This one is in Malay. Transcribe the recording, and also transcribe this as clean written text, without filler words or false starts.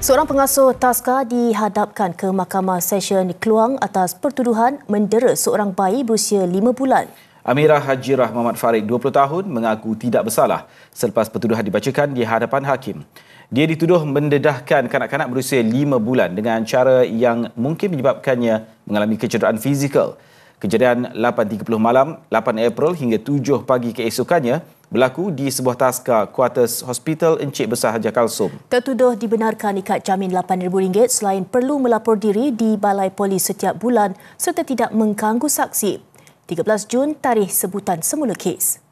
Seorang pengasuh Taska dihadapkan ke Mahkamah Session Keluang atas pertuduhan mendera seorang bayi berusia 5 bulan. Amirah Hajirah Muhammad Farid, 20 tahun, mengaku tidak bersalah selepas pertuduhan dibacakan di hadapan hakim. Dia dituduh mendedahkan kanak-kanak berusia 5 bulan dengan cara yang mungkin menyebabkannya mengalami kecederaan fizikal. Kejadian 8.30 malam 8 April hingga 7 pagi keesokannya berlaku di sebuah taska kuartus Hospital Encik Besar Haji Kalsum. Tertuduh dibenarkan ikat jamin RM8,000 selain perlu melapor diri di Balai Polis setiap bulan serta tidak mengganggu saksi. 13 Jun tarikh sebutan semula kes.